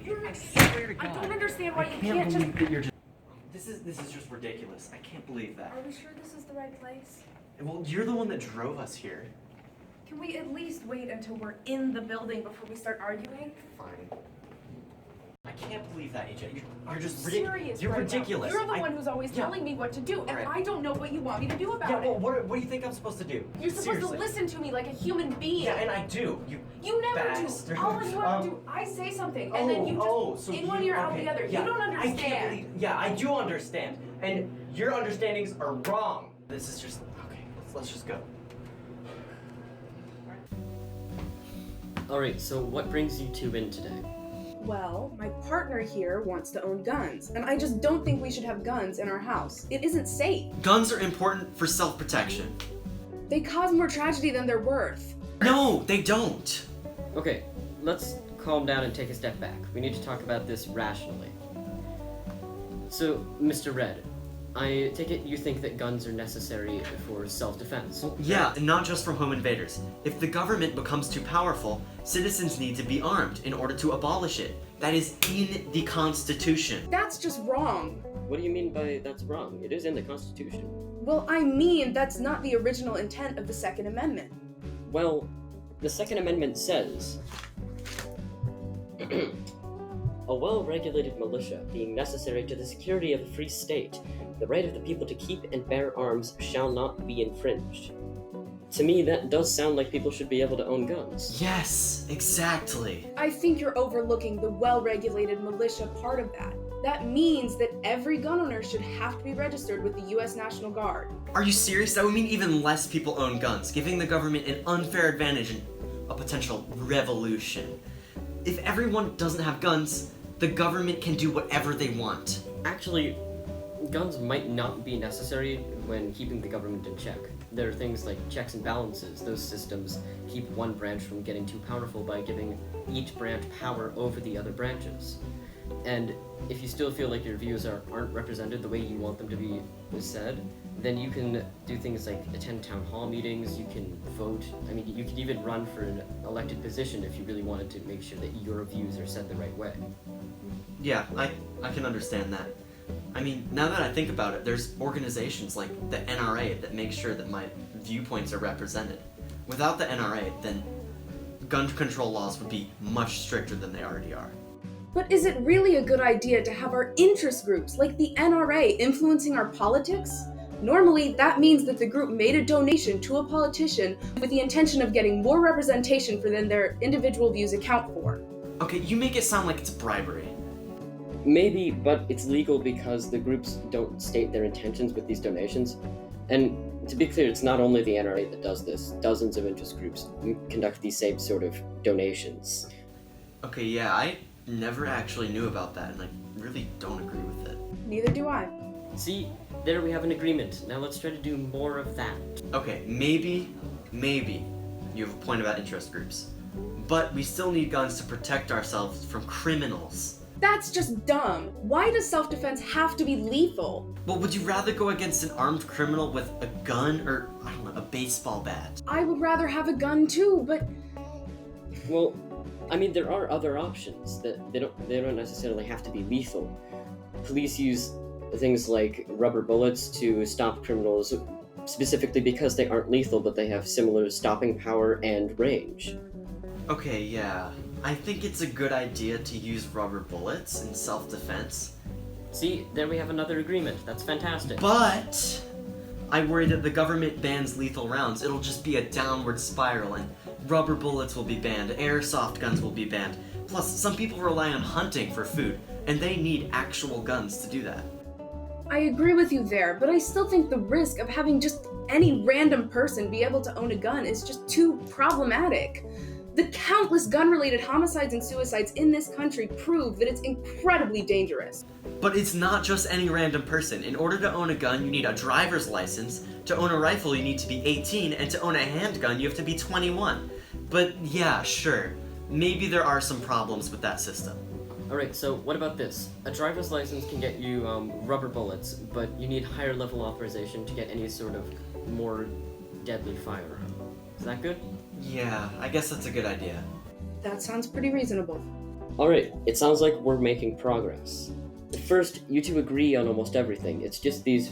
I swear to God. I don't understand why you can't I can't believe just... that you're just... This is just ridiculous. I can't believe that. Are we sure this is the right place? Well, you're the one that drove us here. Can we at least wait until we're in the building before we start arguing? Fine. I can't believe that, AJ. You're just serious. You're right ridiculous. Now. You're the one who's always telling me what to do, and right. I don't know what you want me to do about Yeah, well, it. what do you think I'm supposed to do? You're supposed Seriously. to listen to me like a human being. Yeah, and I do. You never bastard. do. All you ever do, I say something, and then you just so in one ear out the other. Yeah, You don't understand. I can't believe, yeah, I do understand, and your understandings are wrong. This is just okay. Let's just go. Alright, so what brings you two in today? Well, my partner here wants to own guns, and I just don't think we should have guns in our house. It isn't safe. Guns are important for self-protection. They cause more tragedy than they're worth. No, they don't. Okay, let's calm down and take a step back. We need to talk about this rationally. So, Mr. Red, I take it you think that guns are necessary for self-defense? Yeah, and not just from home invaders. If the government becomes too powerful, citizens need to be armed in order to abolish it. That is in the Constitution. That's just wrong. What do you mean by that's wrong? It is in the Constitution. Well, I mean, that's not the original intent of the Second Amendment. Well, the Second Amendment says, a well-regulated militia being necessary to the security of a free state, the right of the people to keep and bear arms shall not be infringed. To me, that does sound like people should be able to own guns. Yes, exactly. I think you're overlooking the well-regulated militia part of that. That means that every gun owner should have to be registered with the U.S. National Guard. Are you serious? That would mean even less people own guns, giving the government an unfair advantage in a potential revolution. If everyone doesn't have guns, the government can do whatever they want. Actually, guns might not be necessary when keeping the government in check. There are things like checks and balances. Those systems keep one branch from getting too powerful by giving each branch power over the other branches. And if you still feel like your views aren't represented the way you want them to be said, then you can do things like attend town hall meetings, you can vote. I mean, you could even run for an elected position if you really wanted to make sure that your views are said the right way. Yeah, I can understand that. I mean, now that I think about it, there's organizations like the NRA that make sure that my viewpoints are represented. Without the NRA, then gun control laws would be much stricter than they already are. But is it really a good idea to have our interest groups, like the NRA, influencing our politics? Normally, that means that the group made a donation to a politician with the intention of getting more representation for than their individual views account for. Okay, you make it sound like it's bribery. Maybe, but it's legal because the groups don't state their intentions with these donations. And to be clear, it's not only the NRA that does this. Dozens of interest groups conduct these same sort of donations. Okay, yeah, I never actually knew about that, and I really don't agree with it. Neither do I. See, there we have an agreement. Now let's try to do more of that. Okay, maybe you have a point about interest groups. But we still need guns to protect ourselves from criminals. That's just dumb. Why does self-defense have to be lethal? Well, would you rather go against an armed criminal with a gun or, I don't know, a baseball bat? I would rather have a gun too, but... Well, I mean, there are other options that they don't necessarily have to be lethal. Police use things like rubber bullets to stop criminals specifically because they aren't lethal, but they have similar stopping power and range. Okay, yeah. I think it's a good idea to use rubber bullets in self-defense. See, there we have another agreement. That's fantastic. But I worry that the government bans lethal rounds. It'll just be a downward spiral, and rubber bullets will be banned, airsoft guns will be banned. Plus, some people rely on hunting for food, and they need actual guns to do that. I agree with you there, but I still think the risk of having just any random person be able to own a gun is just too problematic. The countless gun-related homicides and suicides in this country prove that it's incredibly dangerous. But it's not just any random person. In order to own a gun, you need a driver's license. To own a rifle, you need to be 18, and to own a handgun, you have to be 21. But yeah, sure. Maybe there are some problems with that system. Alright, so what about this? A driver's license can get you rubber bullets, but you need higher level authorization to get any sort of more deadly firearm. Is that good? Yeah, I guess that's a good idea. That sounds pretty reasonable. Alright, it sounds like we're making progress. At first, you two agree on almost everything. It's just these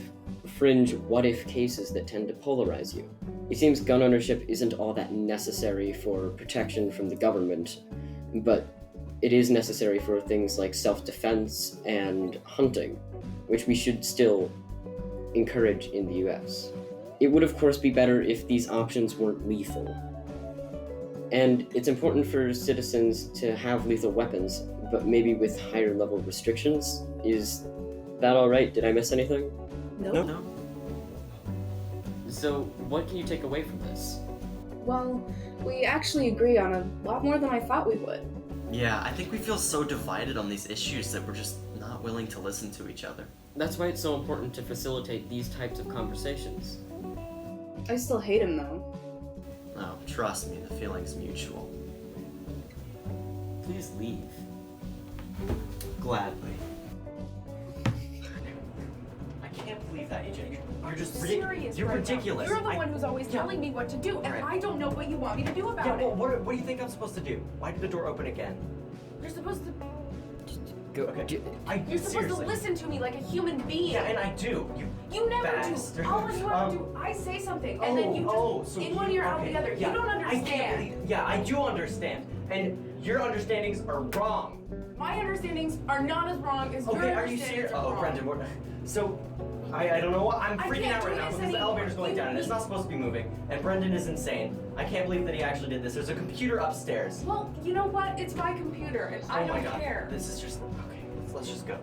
fringe what-if cases that tend to polarize you. It seems gun ownership isn't all that necessary for protection from the government, but it is necessary for things like self-defense and hunting, which we should still encourage in the US. It would of course be better if these options weren't lethal. And it's important for citizens to have lethal weapons, but maybe with higher level restrictions. Is that alright? Did I miss anything? No. So, what can you take away from this? Well, we actually agree on a lot more than I thought we would. Yeah, I think we feel so divided on these issues that we're just not willing to listen to each other. That's why it's so important to facilitate these types of conversations. I still hate him though. Oh, trust me, the feeling's mutual. Please leave. Gladly. I can't believe that, EJ. You're just serious. You're right ridiculous. Now. You're the one who's always telling me what to do, and Right. I don't know what you want me to do about Yeah, well, it. what do you think I'm supposed to do? Why did the door open again? You're supposed to. Go. Okay. You're supposed to listen to me like a human being. Yeah, and I do. You never bastard. do. All you ever do, I say something, and then you just so in one ear out the other. Yeah, You don't I understand. can't believe, yeah, I do understand. And your understandings are wrong. My understandings are not as wrong as your Okay, are you understandings serious? are Oh, wrong. Brendan, so I don't know what I'm I freaking can't out do right now this because the anymore. elevator's going down and it's not supposed to be moving. And Brendan is insane. I can't believe that he actually did this. There's a computer upstairs. Well, you know what? It's my computer, and I Oh my don't god. care. This is just okay. Let's just go.